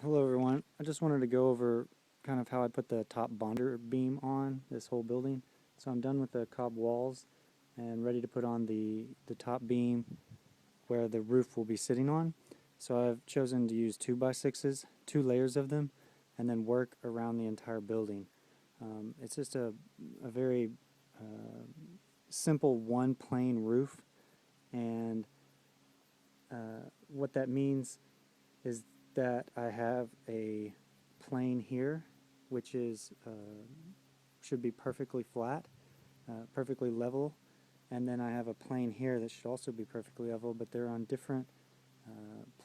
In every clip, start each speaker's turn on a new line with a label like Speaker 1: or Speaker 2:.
Speaker 1: Hello everyone. I just wanted to go over kind of how I put the top bonder beam on this whole building. So I'm done with the cob walls and ready to put on the top beam where the roof will be sitting on. So I've chosen to use 2x6s, 2 layers of them, and then work around the entire building. It's just a very simple one plane roof, and what that means is that I have a plane here, which is should be perfectly flat, perfectly level, and then I have a plane here that should also be perfectly level, but they're on different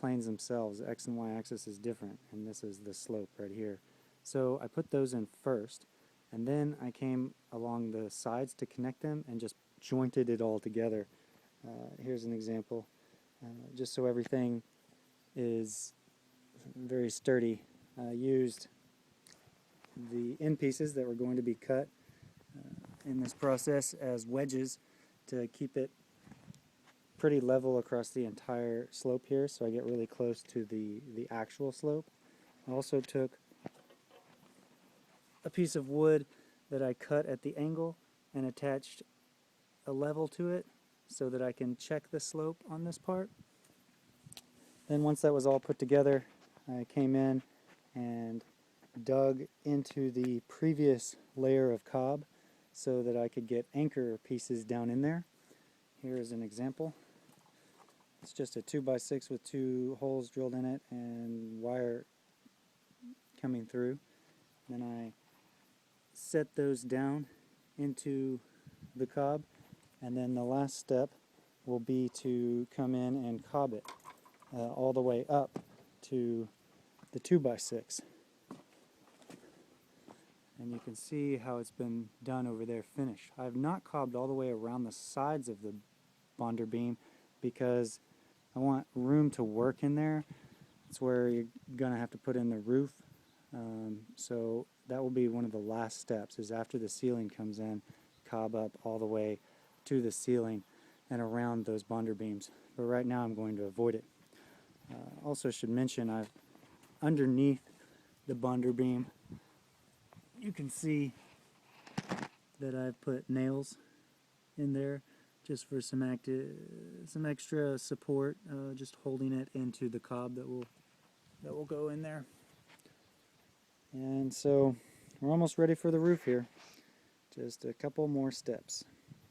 Speaker 1: planes themselves. The X and Y axis is different, and this is the slope right here. So I put those in first, and then I came along the sides to connect them and just jointed it all together. Here's an example, just so everything is very sturdy. Used the end pieces that were going to be cut in this process as wedges to keep it pretty level across the entire slope here, so I get really close to the actual slope. I also took a piece of wood that I cut at the angle and attached a level to it so that I can check the slope on this part. Then once that was all put together, I came in and dug into the previous layer of cob so that I could get anchor pieces down in there. Here is an example. It's just a 2x6 with 2 holes drilled in it and wire coming through. Then I set those down into the cob, and then the last step will be to come in and cob it all the way up to the 2x6. And you can see how it's been done over there finished. I have not cobbed all the way around the sides of the bonder beam because I want room to work in there. It's where you're going to have to put in the roof. So that will be one of the last steps, is after the ceiling comes in, cob up all the way to the ceiling and around those bonder beams. But right now I'm going to avoid it. Also should mention, I've underneath the bonder beam, you can see that I've put nails in there just for some extra support, just holding it into the cob that will go in there. And so we're almost ready for the roof here. Just a couple more steps.